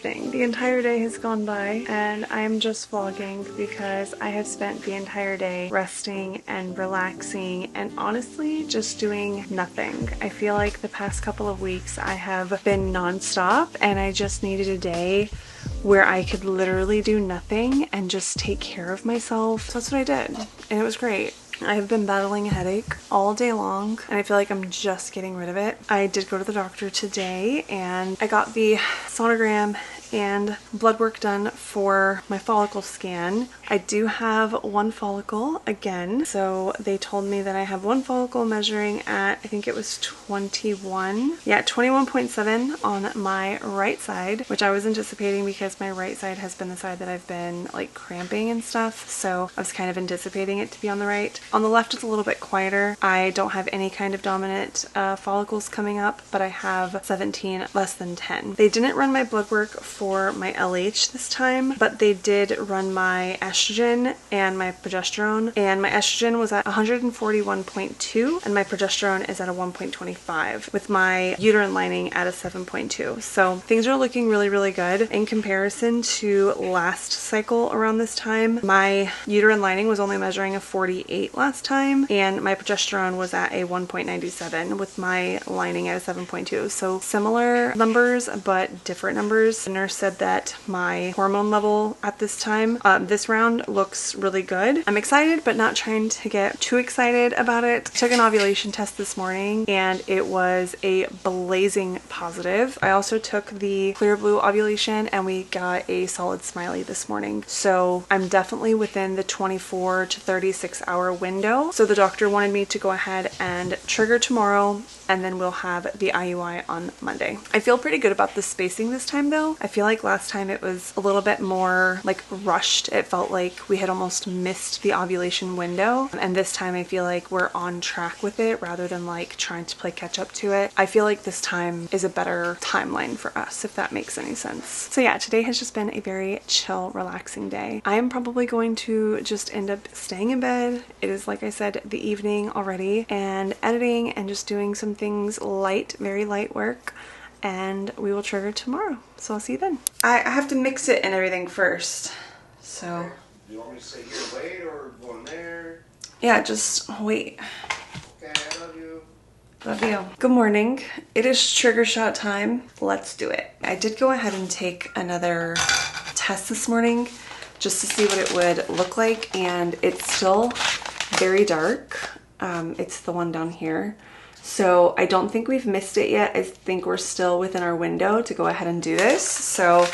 evening. The entire day has gone by and I'm just vlogging because I have spent the entire day resting and relaxing and honestly just doing nothing. I feel like the past couple of weeks I have been non-stop and I just needed a day where I could literally do nothing and just take care of myself. So that's what I did and it was great. I have been battling a headache all day long and I feel like I'm just getting rid of it. I did go to the doctor today and I got the sonogram and blood work done for my follicle scan. I do have one follicle again. So they told me that I have one follicle measuring at, I think it was 21. Yeah, 21.7 on my right side, which I was anticipating because my right side has been the side that I've been like cramping and stuff. So I was kind of anticipating it to be on the right. On the left, it's a little bit quieter. I don't have any kind of dominant follicles coming up, but I have 17 less than 10. They didn't run my blood work for my LH this time, but they did run my estrogen and my progesterone, and my estrogen was at 141.2 and my progesterone is at a 1.25 with my uterine lining at a 7.2. So things are looking really good. In comparison to last cycle around this time, my uterine lining was only measuring a 48 last time and my progesterone was at a 1.97 with my lining at a 7.2. So similar numbers but different numbers. The nurse said that my hormone level at this time, this round, looks really good. I'm excited but not trying to get too excited about it. I took an ovulation test this morning and it was a blazing positive. I also took the clear blue ovulation and we got a solid smiley this morning. So I'm definitely within the 24 to 36 hour window. So the doctor wanted me to go ahead and trigger tomorrow and then we'll have the IUI on Monday. I feel pretty good about the spacing this time though. I feel like last time it was a little bit more like rushed. It felt like we had almost missed the ovulation window, and this time I feel like we're on track with it rather than like trying to play catch up to it. I feel like this time is a better timeline for us, if that makes any sense. So yeah, today has just been a very chill, relaxing day. I am probably going to just end up staying in bed. It is, like I said, the evening already, and editing and just doing some things light, very light work, and we will trigger tomorrow. So I'll see you then. I have to mix it and everything first. So you want me to say here wait or go in there? Yeah, just wait. Okay, I love you. Love you. Good morning. It is trigger shot time. Let's do it. I did go ahead and take another test this morning just to see what it would look like, and it's still very dark. It's the one down here. So I don't think we've missed it yet. I think we're still within our window to go ahead and do this. So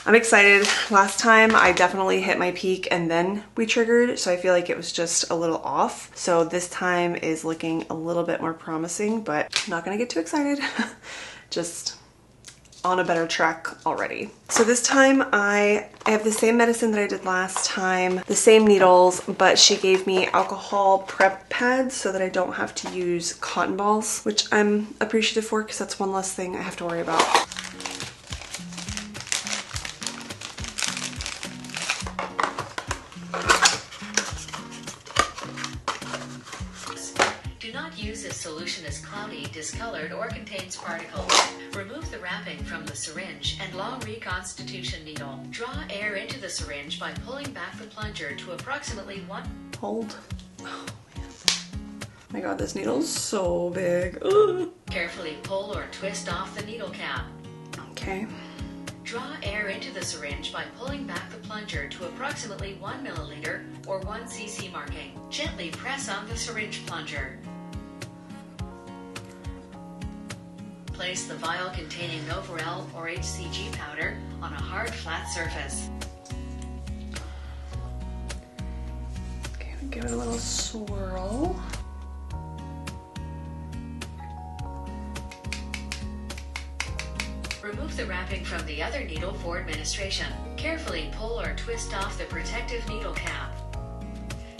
I'm excited. Last time I definitely hit my peak and then we triggered, so I feel like it was just a little off. So this time is looking a little bit more promising, but I'm not gonna get too excited. Just on a better track already. So this time I have the same medicine that I did last time, the same needles, but she gave me alcohol prep pads so that I don't have to use cotton balls, which I'm appreciative for because that's one less thing I have to worry about. Use if solution is cloudy, discolored, or contains particles. Remove the wrapping from the syringe and long reconstitution needle. Draw air into the syringe by pulling back the plunger to approximately one. Hold. Oh man. My god, this needle's so big. Ugh. Carefully pull or twist off the needle cap. Okay. Draw air into the syringe by pulling back the plunger to approximately 1 milliliter or 1 cc marking. Gently press on the syringe plunger. Place the vial containing Novorel or HCG powder on a hard, flat surface. Okay, give it a little swirl. Remove the wrapping from the other needle for administration. Carefully pull or twist off the protective needle cap.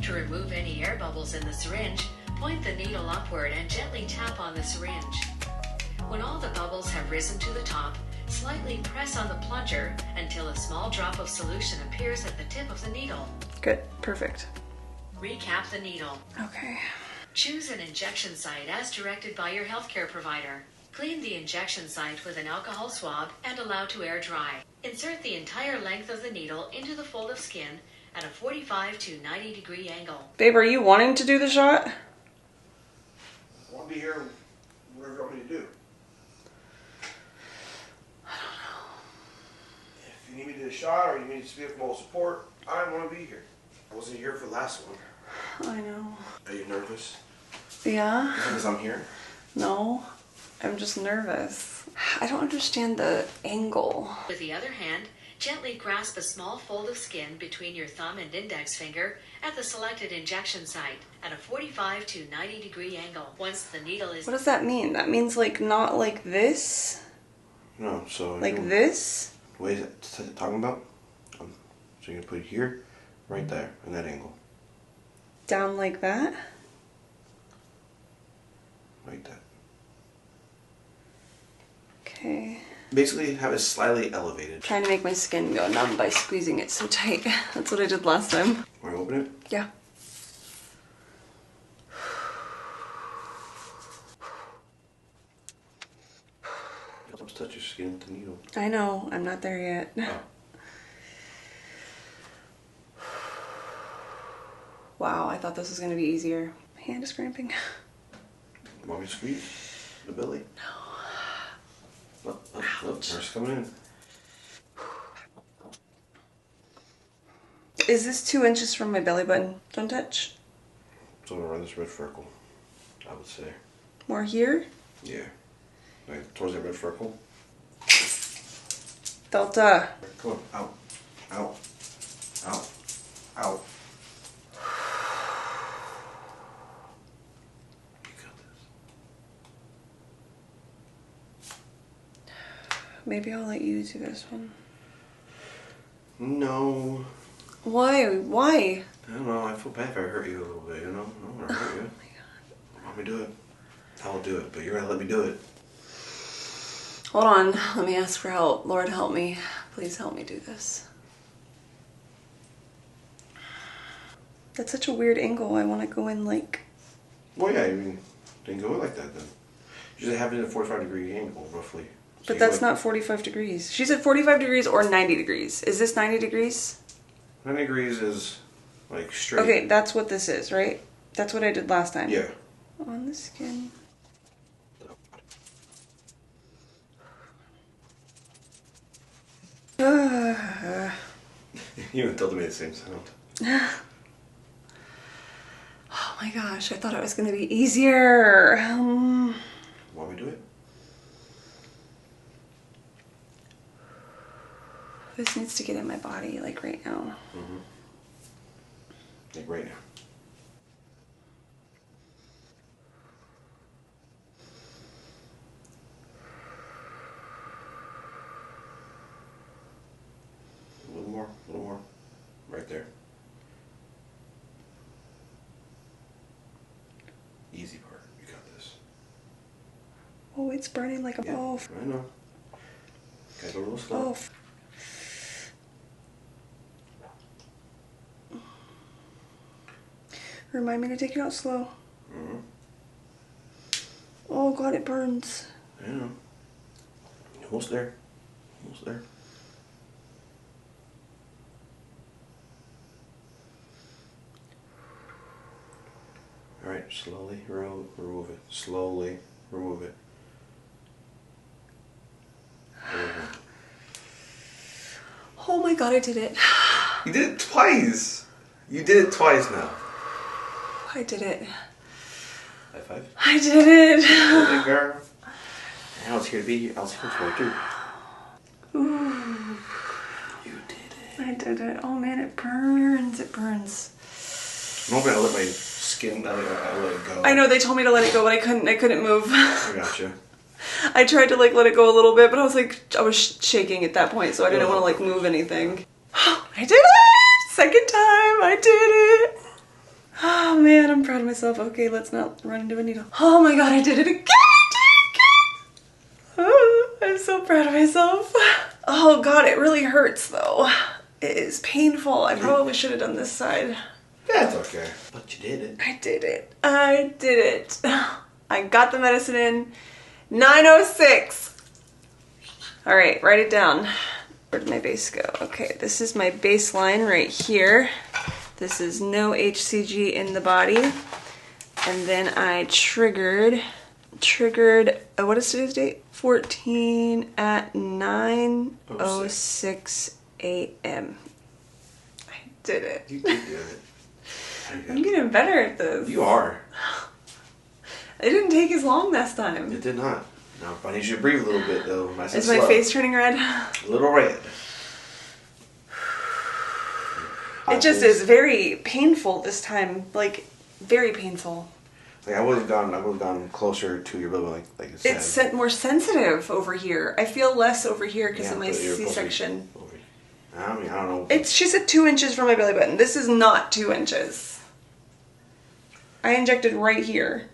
To remove any air bubbles in the syringe, point the needle upward and gently tap on the syringe. When all the bubbles have risen to the top, slightly press on the plunger until a small drop of solution appears at the tip of the needle. Good, perfect. Recap the needle. Okay. Choose an injection site as directed by your healthcare provider. Clean the injection site with an alcohol swab and allow to air dry. Insert the entire length of the needle into the fold of skin at a 45 to 90 degree angle. Babe, are you wanting to do the shot? I want to be here whatever you want me to do. I don't know. If you need me to do a shot or you need to be of moral support, I want to be here. I wasn't here for the last one. I know. Are you nervous? Yeah? Because I'm here? No. I'm just nervous. I don't understand the angle. With the other hand, gently grasp a small fold of skin between your thumb and index finger at the selected injection site at a 45 to 90 degree angle. Once the needle is... What does that mean? That means like not like this? No, so... Like this? What is it talking about? So you're going to put it here, right there, in that angle. Down like that? Like that. Okay. Basically, have it slightly elevated. Trying to make my skin go numb by squeezing it so tight. That's what I did last time. Want to open it? Yeah. Let's touch your skin with the needle. I know. I'm not there yet. Oh. Wow, I thought this was going to be easier. My hand is cramping. Want me to squeeze the belly? No. Look, nurse coming in. Is this 2 inches from my belly button? Don't touch. So around this red freckle, I would say. More here? Yeah. Like towards that red freckle. Delta. Come on, out, out, out, out. You got this. Maybe I'll let you do this one. No. Why? Why? I don't know, I feel bad if I hurt you a little bit, you know? I don't want to hurt you. Oh my god. Want me to do it? I'll do it, but you're gonna let me do it. Hold on. Let me ask for help. Lord, help me. Please help me do this. That's such a weird angle. I want to go in like... Well, yeah, I mean, then go like that then. You just have it at a 45-degree angle, roughly. So But you that's like, not 45 degrees. She said 45 degrees or 90 degrees. Is this 90 degrees? 90 degrees is like straight. Okay, that's what this is, right? That's what I did last time. Yeah. On the skin. You and Tilda made the same sound. Oh my gosh, I thought it was going to be easier. Want me to do it? This needs to get in my body, like right now. Mm-hmm. Like right now. A little more, a little more. Right there. Easy part. You got this. Oh, it's burning like a... Yeah, Oh. I know. Gotta go a little slow. Oh. Remind me to take it out slow. Mm-hmm. Oh god, it burns. I know. Almost there. Almost there. Alright, slowly remove it. Slowly remove it. Oh my god, I did it. You did it twice! You did it twice now. I did it. High five. I did it. Good girl. I was here to be here. I was here for it too. Ooh. You did it. I did it. Oh man, it burns. It burns. I'm hoping I let my skin, I let it go. I know they told me to let it go, but I couldn't move. I gotcha. I tried to like let it go a little bit, but I was shaking at that point, so I didn't want to like move anything. I did it! Second time, I did it! Oh man, I'm proud of myself. Okay, let's not run into a needle. Oh my god, I did it again! Oh, I'm so proud of myself. Oh god, it really hurts though. It is painful. I probably should have done this side. That's okay. But you did it. I did it. I did it. I got the medicine in. 9:06. All right, write it down. Where did my base go? Okay, this is my baseline right here. This is no HCG in the body. And then I triggered, what is today's date? 14 at 9:06 a.m. I did it. You did do it. I'm getting better at this. You are. It didn't take as long this time. It did not. No, I need you to breathe a little bit though. Is my face turning red? A little red. It just is very painful this time. Like, very painful. Like I would have gone closer to your belly, like it said. It's more sensitive over here. I feel less over here because of my but you're C-section. I mean, I don't know. She said 2 inches from my belly button. This is not 2 inches. I injected right here.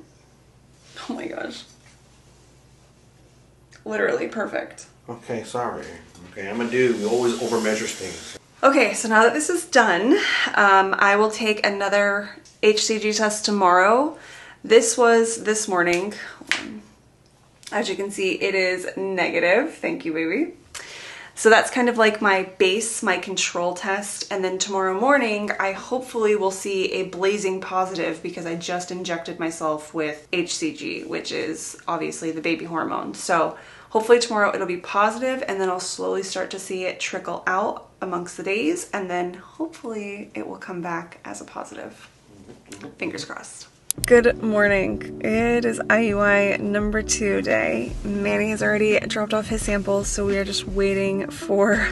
Oh my gosh. Literally perfect. Okay, sorry. Okay, I'm a dude. We always overmeasure things. Okay, so now that this is done, I will take another HCG test tomorrow. This was this morning. As you can see, it is negative. Thank you, baby. So that's kind of like my base, my control test. And then tomorrow morning, I hopefully will see a blazing positive because I just injected myself with HCG, which is obviously the baby hormone. So hopefully tomorrow it'll be positive, and then I'll slowly start to see it trickle out amongst the days, and then hopefully it will come back as a positive. Fingers crossed. Good morning. It is IUI number 2 day. Manny has already dropped off his samples, so we are just waiting for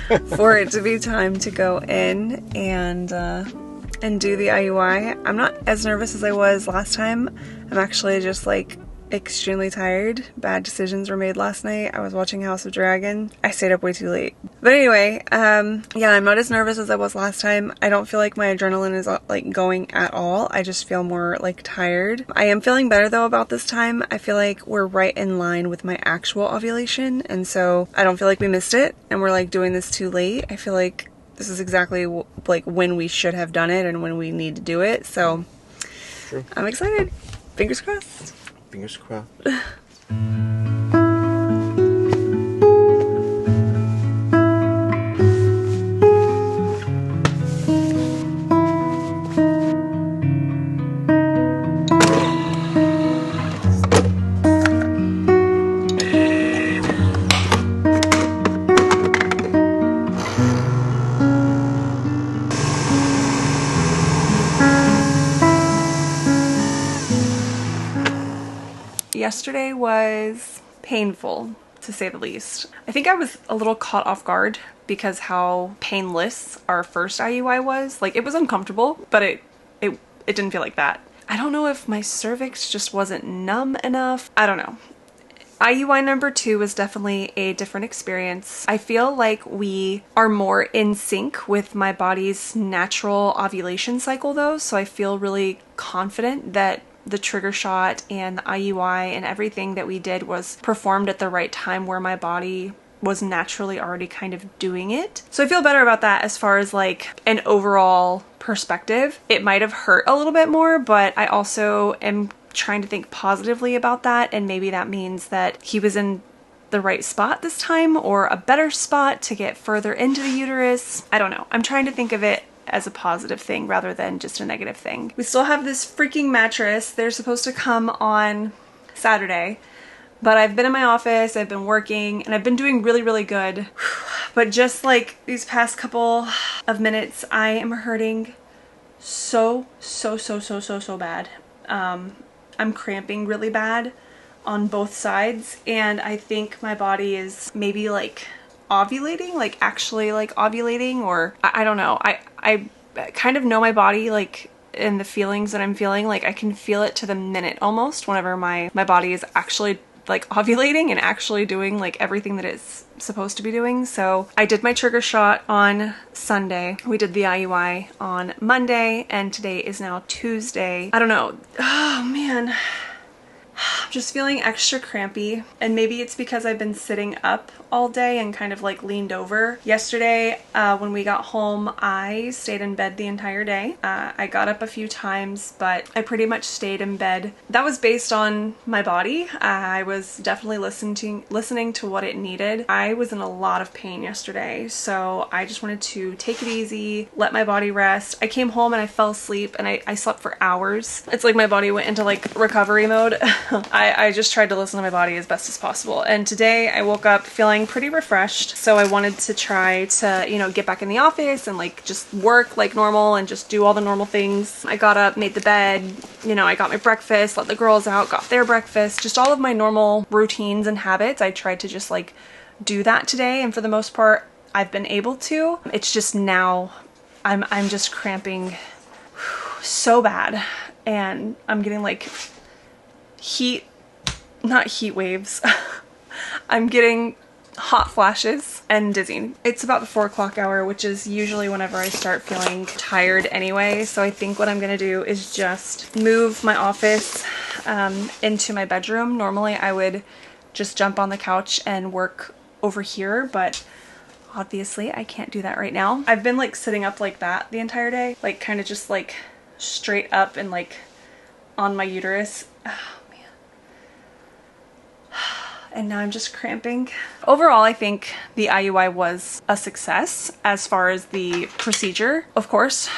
it to be time to go in and do the IUI. I'm not as nervous as I was last time. I'm actually just like extremely tired. Bad decisions were made last night. I was watching House of Dragon. I stayed up way too late. But anyway, yeah, I'm not as nervous as I was last time. I don't feel like my adrenaline is like going at all. I just feel more like tired. I am feeling better though about this time. I feel like we're right in line with my actual ovulation, and so I don't feel like we missed it and we're like doing this too late. I feel like this is exactly like when we should have done it and when we need to do it. So true. I'm excited. Fingers crossed. Fingers crossed. Yesterday was painful, to say the least. I think I was a little caught off guard because how painless our first IUI was. Like, it was uncomfortable, but it didn't feel like that. I don't know if my cervix just wasn't numb enough. I don't know. IUI number 2 was definitely a different experience. I feel like we are more in sync with my body's natural ovulation cycle though, so I feel really confident that the trigger shot and the IUI and everything that we did was performed at the right time where my body was naturally already kind of doing it. So I feel better about that as far as like an overall perspective. It might have hurt a little bit more, but I also am trying to think positively about that, and maybe that means that he was in the right spot this time or a better spot to get further into the uterus. I don't know. I'm trying to think of it as a positive thing rather than just a negative thing. We still have this freaking mattress. They're supposed to come on Saturday, but I've been in my office, I've been working, and I've been doing really, really good. But just like these past couple of minutes, I am hurting so bad. I'm cramping really bad on both sides, and I think my body is maybe like ovulating, like actually like ovulating, or I don't know. I kind of know my body, like, and the feelings that I'm feeling, like I can feel it to the minute almost whenever my body is actually like ovulating and actually doing like everything that it's supposed to be doing. So I did my trigger shot on Sunday. We did the IUI on Monday, and today is now Tuesday. I don't know. Oh man. I'm just feeling extra crampy, and maybe it's because I've been sitting up all day and kind of like leaned over. Yesterday, when we got home, I stayed in bed the entire day. I got up a few times, but I pretty much stayed in bed. That was based on my body. I was definitely listening to what it needed. I was in a lot of pain yesterday, so I just wanted to take it easy, let my body rest. I came home and I fell asleep and I slept for hours. It's like my body went into like recovery mode. I just tried to listen to my body as best as possible. And today I woke up feeling pretty refreshed, so I wanted to try to, you know, get back in the office and like just work like normal and just do all the normal things. I got up, made the bed, you know, I got my breakfast, let the girls out, got their breakfast, just all of my normal routines and habits. I tried to just like do that today, and for the most part I've been able to. It's just now I'm just cramping so bad, and I'm getting like not heat waves. I'm getting hot flashes and dizzying. It's about the 4 o'clock hour, which is usually whenever I start feeling tired anyway. So I think what I'm gonna do is just move my office into my bedroom. Normally I would just jump on the couch and work over here, but obviously I can't do that right now. I've been like sitting up like that the entire day, like kind of just like straight up and like on my uterus. And now I'm just cramping. Overall, I think the IUI was a success as far as the procedure. Of course,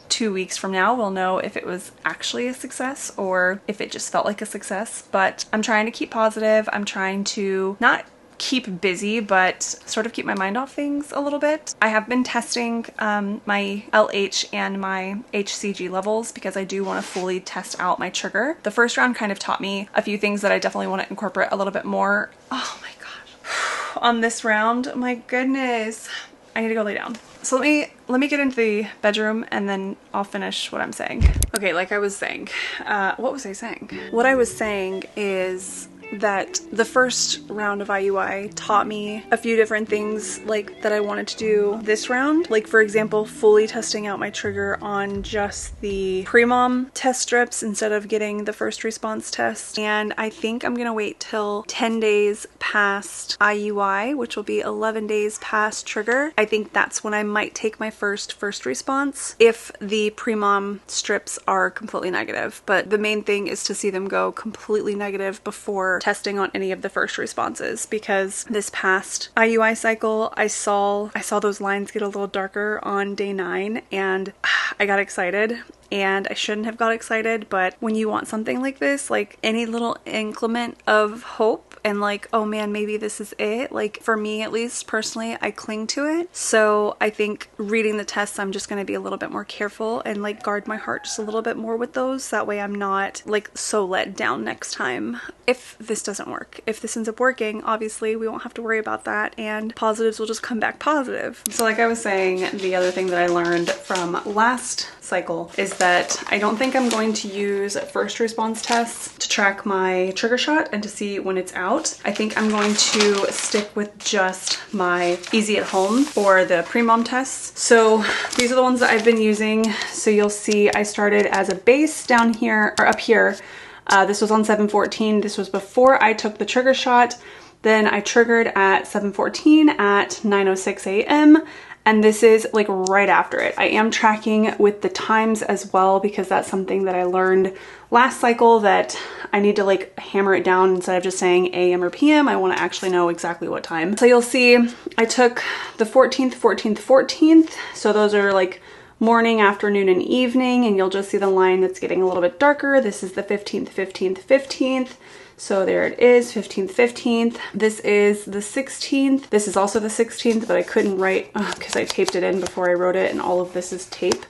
2 weeks from now, we'll know if it was actually a success or if it just felt like a success. But I'm trying to keep positive. I'm trying to not keep busy, but sort of keep my mind off things a little bit. I have been testing my LH and my HCG levels because I do want to fully test out my trigger. The first round kind of taught me a few things that I definitely want to incorporate a little bit more. Oh my gosh. On this round, my goodness, I need to go lay down. So let me get into the bedroom and then I'll finish what I'm saying. Okay, like I was saying, what was I saying? What I was saying is that the first round of IUI taught me a few different things like that I wanted to do this round. Like for example, fully testing out my trigger on just the pre-mom test strips instead of getting the first response test. And I think I'm gonna wait till 10 days past IUI, which will be 11 days past trigger. I think that's when I might take my first response if the pre-mom strips are completely negative. But the main thing is to see them go completely negative before testing on any of the first responses, because this past IUI cycle I saw those lines get a little darker on day 9 and I got excited. And I shouldn't have got excited, but when you want something like this, like any little increment of hope and like, oh man, maybe this is it. Like for me, at least personally, I cling to it. So I think reading the tests, I'm just going to be a little bit more careful and like guard my heart just a little bit more with those. That way I'm not like so let down next time if this doesn't work. If this ends up working, obviously we won't have to worry about that and positives will just come back positive. So like I was saying, the other thing that I learned from last cycle is that I don't think I'm going to use first response tests to track my trigger shot and to see when it's out. I think I'm going to stick with just my easy at home or the pre-mom tests. So these are the ones that I've been using. So you'll see I started as a base down here or up here. This was on 7/14. This was before I took the trigger shot. Then I triggered at 7/14 at 9:06 a.m. And this is like right after it. I am tracking with the times as well because that's something that I learned last cycle that I need to like hammer it down instead of just saying AM or PM. I want to actually know exactly what time. So you'll see I took the 14th, 14th, 14th. So those are like morning, afternoon, and evening, and you'll just see the line that's getting a little bit darker. This is the 15th, 15th, 15th. So there it is, 15th, 15th. This is the 16th. This is also the 16th, but I couldn't write because I taped it in before I wrote it, and all of this is tape.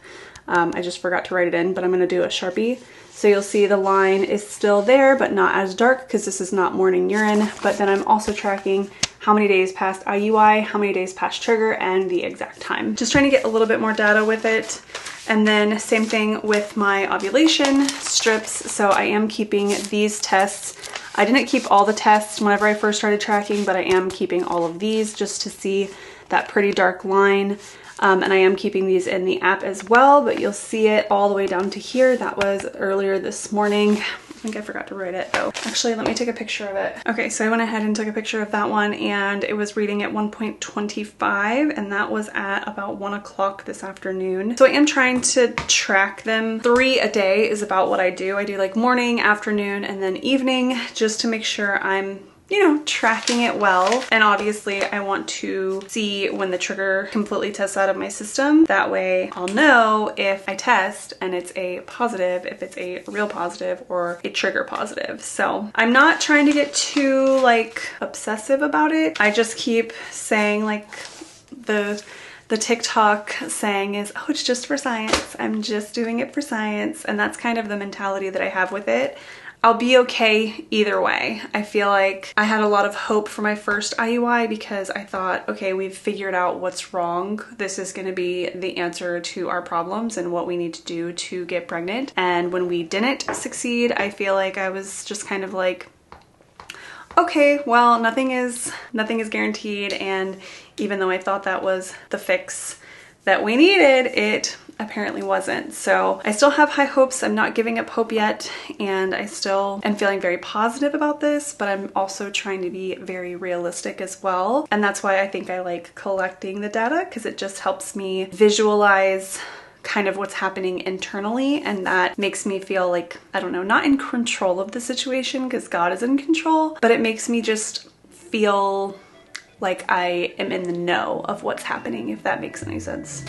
I just forgot to write it in, but I'm gonna do a Sharpie. So you'll see the line is still there, but not as dark because this is not morning urine. But then I'm also tracking how many days past IUI, how many days past trigger, and the exact time. Just trying to get a little bit more data with it. And then same thing with my ovulation strips. So I am keeping these tests. I didn't keep all the tests whenever I first started tracking, but I am keeping all of these just to see that pretty dark line. And I am keeping these in the app as well, but you'll see it all the way down to here. That was earlier this morning. think I forgot to write it though. Actually, let me take a picture of it. Okay, so I went ahead and took a picture of that one, and it was reading at 1.25, and that was at about 1 o'clock this afternoon. So I am trying to track them. 3 a day is about what I do. I do like morning, afternoon, and then evening, just to make sure I'm, you know, tracking it well. And obviously I want to see when the trigger completely tests out of my system. That way I'll know if I test and it's a positive, if it's a real positive or a trigger positive. So I'm not trying to get too like obsessive about it. I just keep saying like the TikTok saying is, oh, it's just for science. I'm just doing it for science. And that's kind of the mentality that I have with it. I'll be okay either way. I feel like I had a lot of hope for my first IUI because I thought, okay, we've figured out what's wrong. This is gonna be the answer to our problems and what we need to do to get pregnant. And when we didn't succeed, I feel like I was just kind of like, okay, well, nothing is guaranteed. And even though I thought that was the fix that we needed, it apparently wasn't. So I still have high hopes. I'm not giving up hope yet, and I still am feeling very positive about this, but I'm also trying to be very realistic as well. And that's why I think I like collecting the data, because it just helps me visualize kind of what's happening internally, and that makes me feel like, I don't know, not in control of the situation because God is in control, but it makes me just feel like I am in the know of what's happening, if that makes any sense.